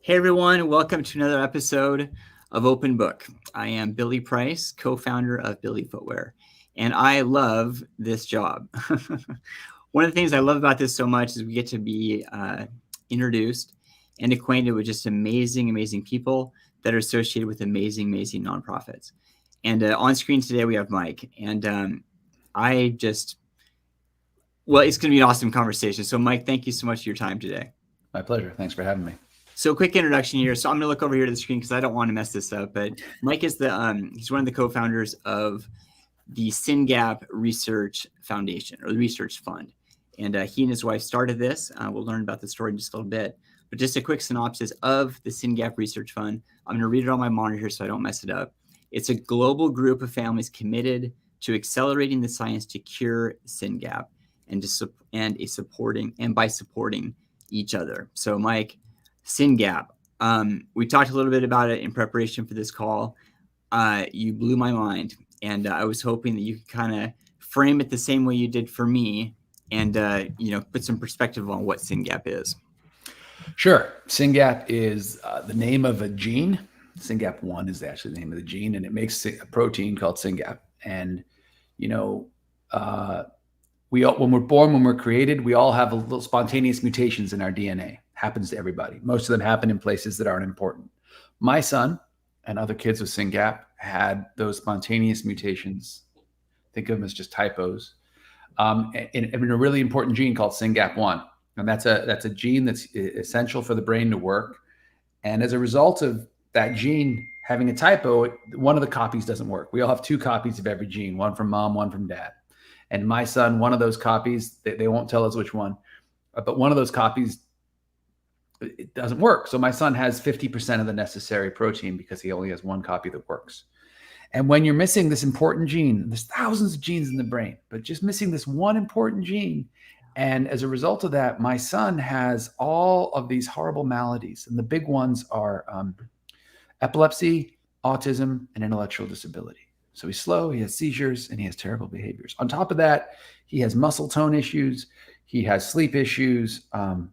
Hey everyone, welcome to another episode of Open Book. I am Billy Price, co-founder of Billy Footwear, and I love this job. One of the things I love about this so much is we get to be introduced and acquainted with just amazing people that are associated with amazing nonprofits. And on screen today we have Mike, and it's going to be an awesome conversation. So Mike, thank you so much for your time today. My pleasure. Thanks for having me. So quick introduction here. So I'm going to look over here to the screen because I don't want to mess this up. But Mike is he's one of the co-founders of the SYNGAP Research Foundation, or the Research Fund. And he and his wife started this. We'll learn about the story in just a little bit. But just a quick synopsis of the SYNGAP Research Fund. I'm going to read it on my monitor so I don't mess it up. It's a global group of families committed to accelerating the science to cure SYNGAP by supporting each other. So Mike, SYNGAP. We talked a little bit about it in preparation for this call. You blew my mind, and I was hoping that you could kind of frame it the same way you did for me, and put some perspective on what SYNGAP is. Sure. SYNGAP is the name of a gene. SYNGAP1 is actually the name of the gene, and it makes a protein called SYNGAP. And when we're born, when we're created, we all have a little spontaneous mutations in our DNA. Happens to everybody. Most of them happen in places that aren't important. My son and other kids with SYNGAP had those spontaneous mutations. Think of them as just typos in a really important gene called SYNGAP1. And that's a gene that's essential for the brain to work. And as a result of that gene having a typo, one of the copies doesn't work. We all have two copies of every gene, one from mom, one from dad. And my son, one of those copies, they won't tell us which one, but one of those copies, it doesn't work. So my son has 50% of the necessary protein because he only has one copy that works. And when you're missing this important gene, there's thousands of genes in the brain, but just missing this one important gene. And as a result of that, my son has all of these horrible maladies. And the big ones are epilepsy, autism, and intellectual disability. So he's slow, he has seizures, and he has terrible behaviors. On top of that, he has muscle tone issues, he has sleep issues, and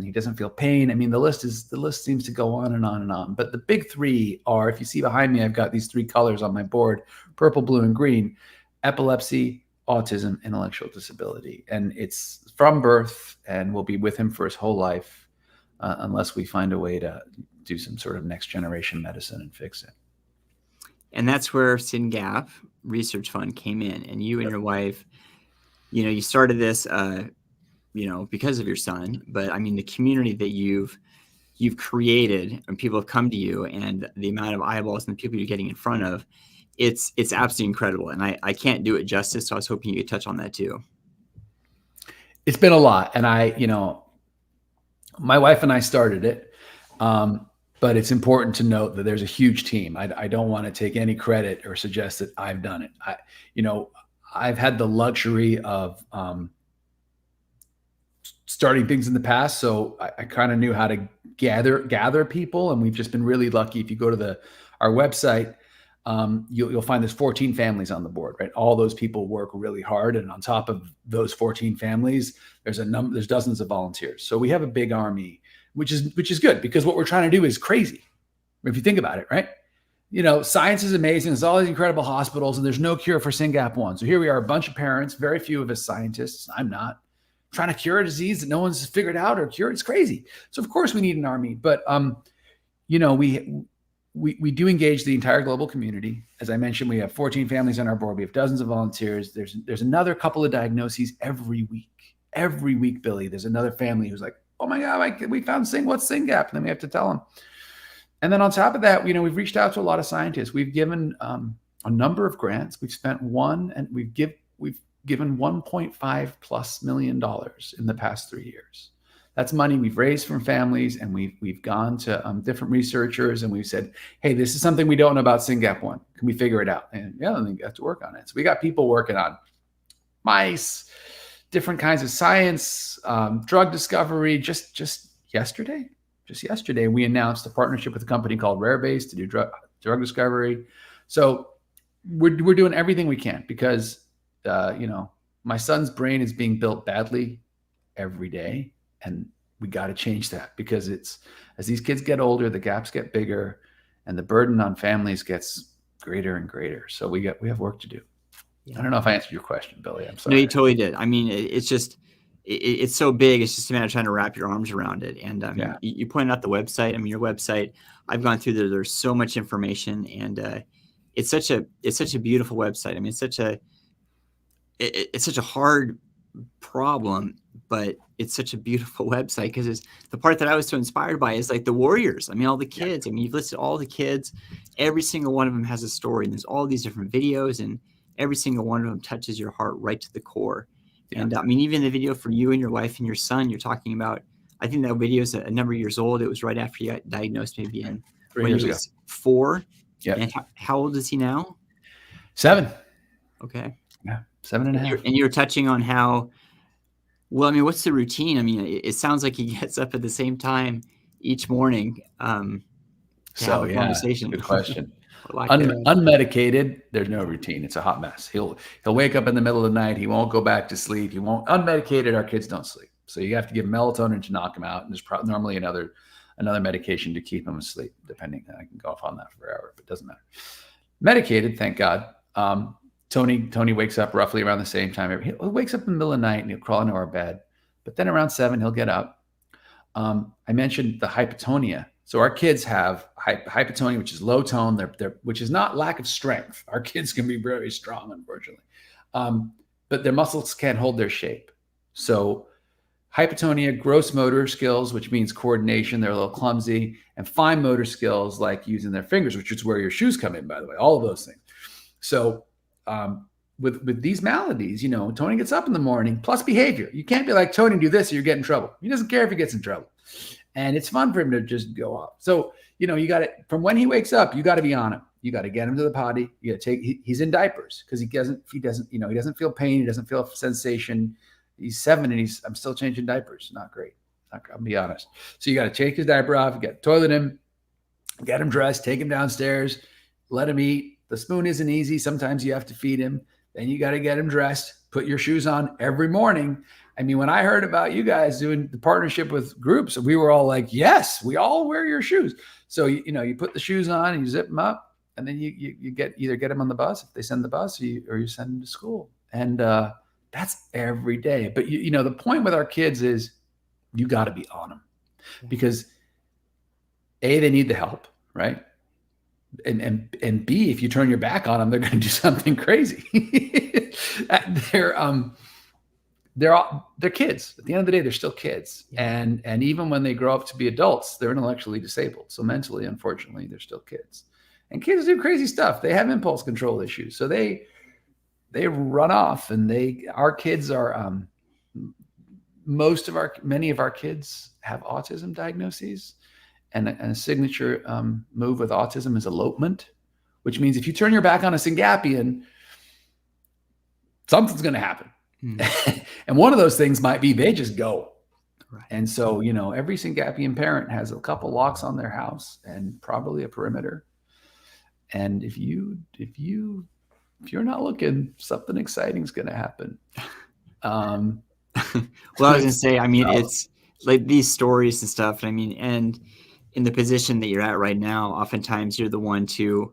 he doesn't feel pain. I mean, the list seems to go on and on and on. But the big three are, if you see behind me, I've got these three colors on my board: purple, blue, and green. Epilepsy, autism, intellectual disability. And it's from birth and will be with him for his whole life unless we find a way to do some sort of next generation medicine and fix it. And that's where SYNGAP Research Fund came in. And you and your wife, you started this because of your son, but I mean, the community that you've created and people have come to you, and the amount of eyeballs and the people you're getting in front of, it's absolutely incredible. And I can't do it justice. So I was hoping you could touch on that too. It's been a lot. And my wife and I started it. But it's important to note that there's a huge team. I don't want to take any credit or suggest that I've done it. I've had the luxury of, starting things in the past. So I kind of knew how to gather people, and we've just been really lucky. If you go to our website, you'll find there's 14 families on the board, right? All those people work really hard. And on top of those 14 families, there's dozens of volunteers. So we have a big army, which is good, because what we're trying to do is crazy. If you think about it, right? Science is amazing. There's all these incredible hospitals, and there's no cure for SYNGAP1. So here we are, a bunch of parents, very few of us scientists. I'm not. Trying to cure a disease that no one's figured out or cured. It's crazy. So of course we need an army, but we do engage the entire global community. As I mentioned, we have 14 families on our board. We have dozens of volunteers. There's another couple of diagnoses every week. Every week, Billy, there's another family who's like, "Oh my God, we found what's SYNGAP?" And then we have to tell them. And then on top of that, we've reached out to a lot of scientists. We've given a number of grants. We've spent we've given $1.5+ million in the past 3 years. That's money we've raised from families, and we've gone to different researchers, and we've said, "Hey, this is something we don't know about SYNGAP1. Can we figure it out?" And yeah, then we have to work on it. So we got people working on mice, different kinds of science, drug discovery. Just yesterday, we announced a partnership with a company called Rarebase to do drug discovery. So we're doing everything we can, because my son's brain is being built badly every day, and we got to change that, because it's, as these kids get older, the gaps get bigger and the burden on families gets greater and greater. So we have work to do. Yeah. I don't know if I answered your question, Billy. I'm No, sorry. you totally did. I mean, it's just, it's so big. It's just a matter of trying to wrap your arms around it. And Yeah. you pointed out the website. I mean, your website, I've gone through there. There's so much information, and it's such a beautiful website. I mean, it's such a hard problem, but it's such a beautiful website, because it's the part that I was so inspired by is like the warriors. I mean, all the kids. I mean, you've listed all the kids. Every single one of them has a story, and there's all these different videos, and every single one of them touches your heart right to the core. Yeah. And I mean, even the video for you and your wife and your son, you're talking about, I think that video is a number of years old. It was right after you got diagnosed, maybe in 3 years ago. 4. Yeah. And how old is he now? 7. Okay. Yeah. 7.5. And you're touching on how, well, I mean, what's the routine? I mean, it sounds like he gets up at the same time each morning to have a conversation. Good question. Unmedicated, Unmedicated, there's no routine. It's a hot mess. He'll wake up in the middle of the night. He won't go back to sleep. He won't. Unmedicated, our kids don't sleep. So you have to give melatonin to knock him out. And there's normally another medication to keep him asleep, depending. I can go off on that forever, but it doesn't matter. Medicated, thank God. Tony wakes up roughly around the same time. He wakes up in the middle of the night and he'll crawl into our bed. But then around 7, he'll get up. I mentioned the hypotonia. So our kids have hypotonia, which is low tone, which is not lack of strength. Our kids can be very strong, unfortunately. But their muscles can't hold their shape. So hypotonia, gross motor skills, which means coordination, they're a little clumsy, and fine motor skills like using their fingers, which is where your shoes come in, by the way, all of those things. So with these maladies, Tony gets up in the morning, plus behavior. You can't be like, Tony, do this or you get in trouble. He doesn't care if he gets in trouble. And it's fun for him to just go off. So, you got to, from when he wakes up, you got to be on him. You got to get him to the potty. You got to he's in diapers because he doesn't feel pain. He doesn't feel sensation. He's 7 and I'm still changing diapers. Not great. I'll be honest. So you got to take his diaper off, you got to toilet him, get him dressed, take him downstairs, let him eat. The spoon isn't easy. Sometimes you have to feed him. Then you got to get him dressed, put your shoes on every morning. I mean, when I heard about you guys doing the partnership with groups, we were all like, yes, we all wear your shoes. So, you put the shoes on and you zip them up, and then you either get them on the bus if they send the bus, or you send them to school. And that's every day. But, the point with our kids is you got to be on them, because A, they need the help, right? And B, if you turn your back on them, they're going to do something crazy. They're kids. At the end of the day, they're still kids. Yeah. And even when they grow up to be adults, they're intellectually disabled. So mentally, unfortunately, they're still kids. And kids do crazy stuff. They have impulse control issues. So they run off, and our kids are many of our kids have autism diagnoses. And a signature move with autism is elopement, which means if you turn your back on a Syngapian, something's going to happen. And one of those things might be they just go. Right. And so, every Syngapian parent has a couple locks on their house and probably a perimeter. And if you're not looking, something exciting is going to happen. Well, I was going to say, I mean, it's like these stories and stuff. I mean, and in the position that you're at right now, oftentimes you're the one to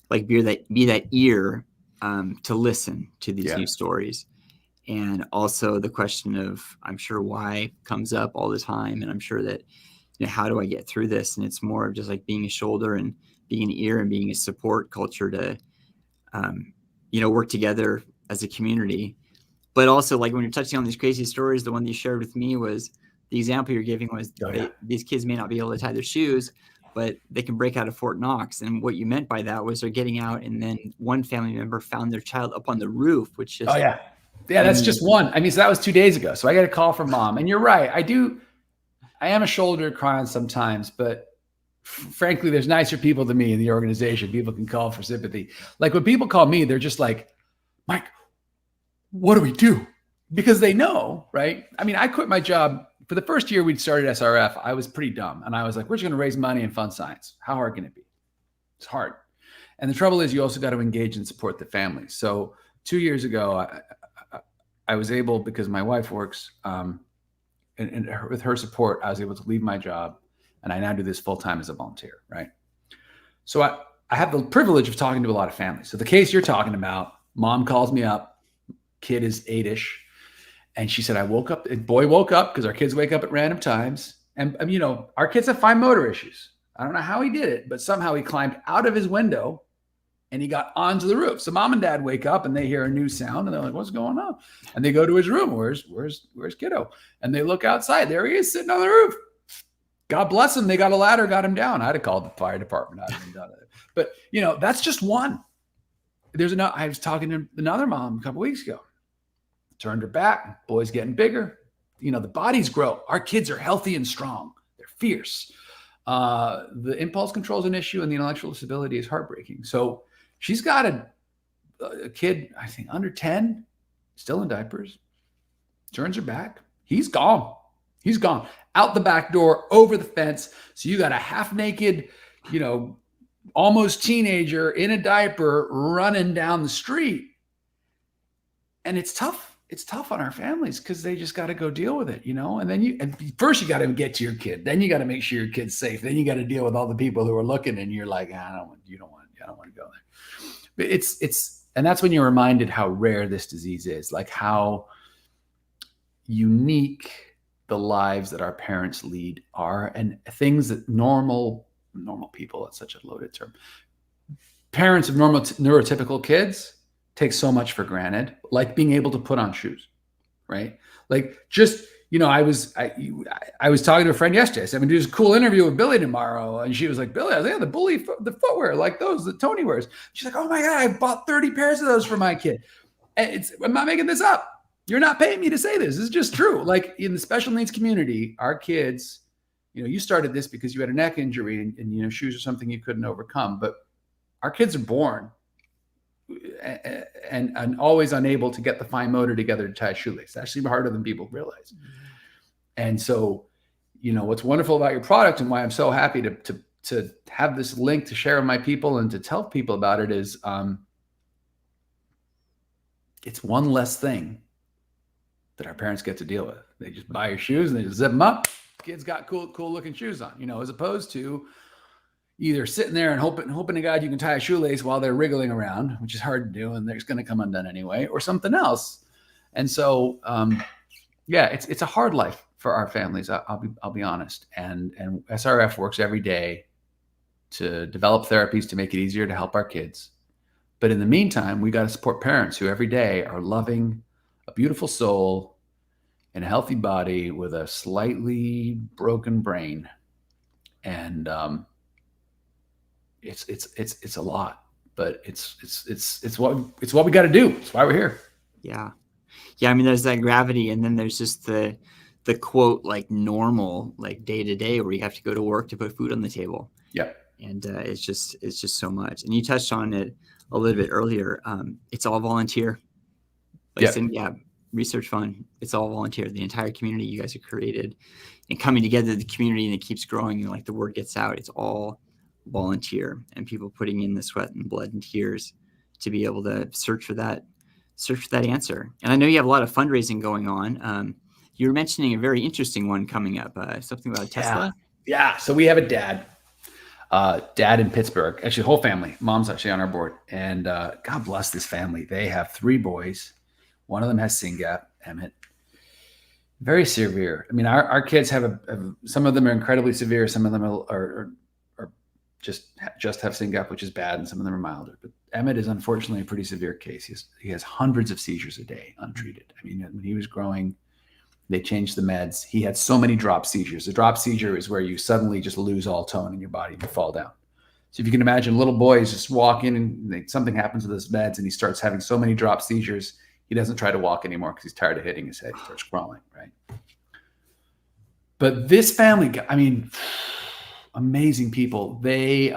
like be that ear to listen to these new stories. And also the question of, I'm sure, why comes up all the time. And I'm sure that, how do I get through this? And it's more of just like being a shoulder and being an ear and being a support culture to, work together as a community. But also, like, when you're touching on these crazy stories, the one that you shared with me was the example you're giving was these kids may not be able to tie their shoes, but they can break out of Fort Knox. And what you meant by that was they're getting out, and then one family member found their child up on the roof, which just... Yeah, that's just one. I mean, so that was 2 days ago. So I got a call from mom. And you're right. I am a shoulder to cry on sometimes, but frankly, there's nicer people than me in the organization. People can call for sympathy. Like when people call me, they're just like, Mike, what do we do? Because they know, right? I mean, I quit my job. For the first year we'd started SRF, I was pretty dumb. And I was like, we're just going to raise money and fund science. How hard can it be? It's hard. And the trouble is you also got to engage and support the family. So 2 years ago, I was able, because my wife works with her support, I was able to leave my job, and I now do this full time as a volunteer, right? So I have the privilege of talking to a lot of families. So the case you're talking about, mom calls me up, kid is 8-ish, and she said, I woke up, boy woke up, because our kids wake up at random times. And, our kids have fine motor issues. I don't know how he did it, but somehow he climbed out of his window and he got onto the roof. So mom and dad wake up and they hear a new sound and they're like, what's going on? And they go to his room. Where's kiddo? And they look outside. There he is sitting on the roof. God bless him. They got a ladder, got him down. I'd have called the fire department. I'd have done it. But, that's just one. I was talking to another mom a couple weeks ago. Turned her back. Boy's getting bigger. The bodies grow. Our kids are healthy and strong. They're fierce. The impulse control is an issue, and the intellectual disability is heartbreaking. So she's got a kid, I think under 10, still in diapers, turns her back. He's gone. He's gone out the back door, over the fence. So you got a half naked, almost teenager in a diaper running down the street. And it's tough. It's tough on our families because they just got to go deal with it, And then first you got to get to your kid. Then you got to make sure your kid's safe. Then you got to deal with all the people who are looking, and you're like, I don't want to go there. But and that's when you're reminded how rare this disease is, like how unique the lives that our parents lead are, and things that normal people, that's such a loaded term. Parents of normal neurotypical kids take so much for granted, like being able to put on shoes, right? Like just, I was talking to a friend yesterday. I said, I'm gonna do this cool interview with Billy tomorrow. And she was like, Billy, I was like, yeah, the footwear, like those that Tony wears. She's like, oh my God, I bought 30 pairs of those for my kid. And I'm not making this up. You're not paying me to say this. This is just true. Like in the special needs community, our kids, you started this because you had a neck injury and shoes are something you couldn't overcome. But our kids are born and always unable to get the fine motor together to tie a shoelace. It's actually harder than people realize. And so, what's wonderful about your product and why I'm so happy to have this link to share with my people and to tell people about it is it's one less thing that our parents get to deal with. They just buy your shoes and they just zip them up. Kids got cool looking shoes on, as opposed to either sitting there and hoping to God you can tie a shoelace while they're wriggling around, which is hard to do, and they're just going to come undone anyway, or something else. And so, it's a hard life for our families. I'll be honest. And SRF works every day to develop therapies to make it easier to help our kids. But in the meantime, we got to support parents who every day are loving a beautiful soul and a healthy body with a slightly broken brain. And, it's a lot, but it's what we got to do. It's why we're here. Yeah. I mean, there's that gravity, and then there's just the quote, like normal, like day to day, where you have to go to work to put food on the table. Yeah. And it's just so much. And you touched on it a little bit earlier. It's all volunteer. Like I said, research fund. It's all volunteer. The entire community you guys have created and coming together, the community, and it keeps growing. And like the word gets out. It's all volunteer, and people putting in the sweat and blood and tears to be able to search for that answer. And I know you have a lot of fundraising going on. You were mentioning a very interesting one coming up, something about Tesla. Yeah. So we have a dad in Pittsburgh, actually whole family. Mom's actually on our board, and God bless this family. They have 3 boys. One of them has SYNGAP, Emmett. Very severe. I mean, our kids have some of them are incredibly severe. Some of them are just have SYNGAP, which is bad, and some of them are milder. But Emmett is unfortunately a pretty severe case. He has hundreds of seizures a day untreated. I mean, when he was growing, they changed the meds. He had so many drop seizures. A drop seizure is where you suddenly just lose all tone in your body and you fall down. So if you can imagine, little boys just walk in and something happens with his meds and he starts having so many drop seizures, he doesn't try to walk anymore because he's tired of hitting his head. He starts crawling, right? But this family, I mean, amazing people. They're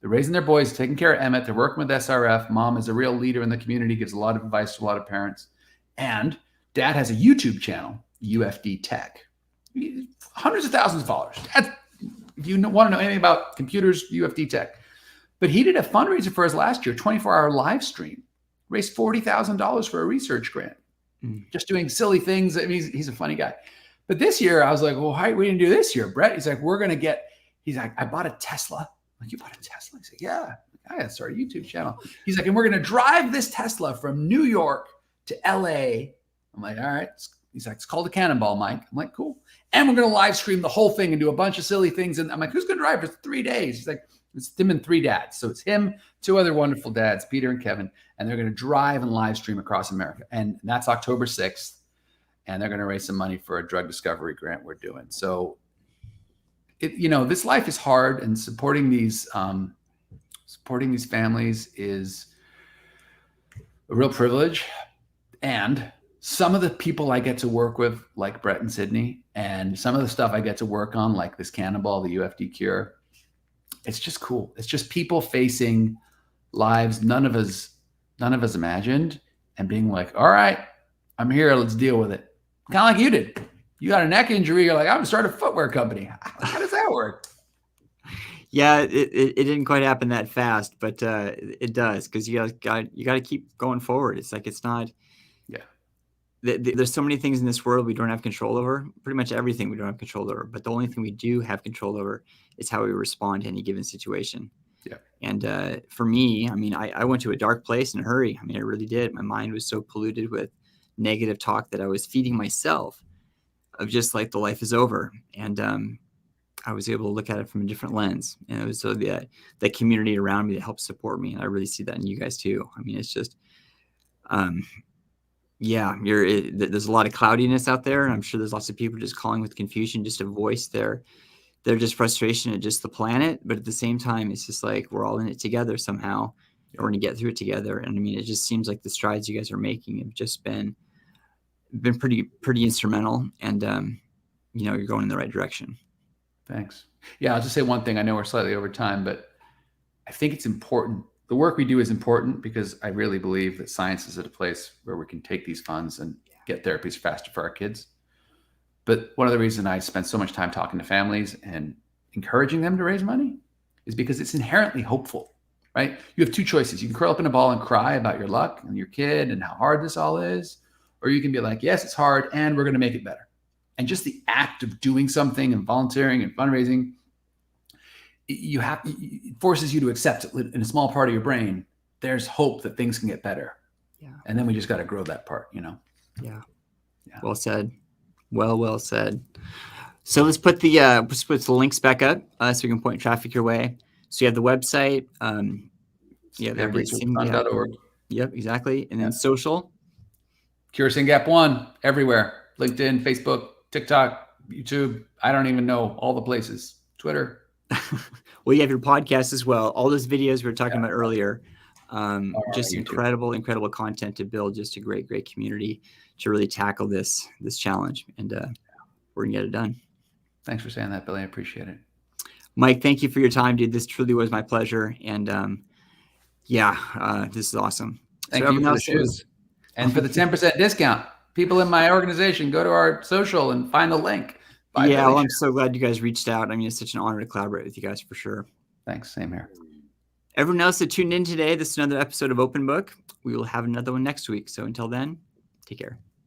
raising their boys, taking care of Emmett. They're working with SRF. Mom is a real leader in the community, gives a lot of advice to a lot of parents. And dad has a YouTube channel, UFD Tech. Hundreds of thousands of followers. If you want to know anything about computers, UFD Tech. But he did a fundraiser for us last year, 24-hour live stream. Raised $40,000 for a research grant. Just doing silly things. I mean, he's a funny guy. But this year, I was like, well, how are we going to do this year, Brett? He's like, he's like, I bought a Tesla. I'm like, you bought a Tesla? He's like, yeah. I got to start a YouTube channel. He's like, and we're going to drive this Tesla from New York to LA. I'm like, all right. He's like, it's called a Cannonball, Mike. I'm like, cool. And we're going to live stream the whole thing and do a bunch of silly things. And I'm like, who's going to drive for 3 days? He's like, it's him and 3 dads. So it's him, 2 other wonderful dads, Peter and Kevin, and they're going to drive and live stream across America. And that's October 6th. And they're going to raise some money for a drug discovery grant we're doing. So, this life is hard, and supporting these families is a real privilege. And some of the people I get to work with, like Brett and Sydney, and some of the stuff I get to work on, like this Cannonball, the UFD cure, it's just cool. It's just people facing lives none of us imagined, and being like, all right, I'm here, let's deal with it. Kind of like you did. You got a neck injury. You're like, I'm going to start a footwear company. How does that work? Yeah, it didn't quite happen that fast, but it does, because you got to keep going forward. It's like, it's not. Yeah. There's so many things in this world we don't have control over. Pretty much everything we don't have control over. But the only thing we do have control over is how we respond to any given situation. Yeah. And for me, I mean, I went to a dark place in a hurry. I mean, I really did. My mind was so polluted with negative talk that I was feeding myself of just like the life is over. And I was able to look at it from a different lens. And it was so the community around me that helped support me. And I really see that in you guys too. I mean, it's just, there's a lot of cloudiness out there. And I'm sure there's lots of people just calling with confusion, just to voice their just frustration at just the planet. But at the same time, it's just like, we're all in it together somehow. And we're going to get through it together. And I mean, it just seems like the strides you guys are making have just been pretty instrumental, and you're going in the right direction. Thanks. Yeah, I'll just say one thing. I know we're slightly over time, but I think it's important. The work we do is important, because I really believe that science is at a place where we can take these funds and get therapies faster for our kids. But one of the reasons I spend so much time talking to families and encouraging them to raise money is because it's inherently hopeful, right? You have 2 choices. You can curl up in a ball and cry about your luck and your kid and how hard this all is. Or you can be like, yes, it's hard, and we're going to make it better. And just the act of doing something and volunteering and fundraising, it forces you to accept it in a small part of your brain. There's hope that things can get better. Yeah. And then we just got to grow that part, Yeah. Well said. Well said. So let's put the links back up so we can point traffic your way. So you have the website. You have everything.org. Yep, exactly. And then social. Cure SYNGAP 1 everywhere. LinkedIn, Facebook, TikTok, YouTube. I don't even know all the places. Twitter. Well, you have your podcast as well. All those videos we were talking about earlier. Just incredible content to build just a great community to really tackle this challenge. And we're going to get it done. Thanks for saying that, Billy. I appreciate it. Mike, thank you for your time, dude. This truly was my pleasure. And this is awesome. Thank you for the shoes. And for the 10% discount, people in my organization, go to our social and find the link. I'm so glad you guys reached out. I mean, it's such an honor to collaborate with you guys, for sure. Thanks. Same here. Everyone else that tuned in today, this is another episode of Open Book. We will have another one next week. So until then, take care.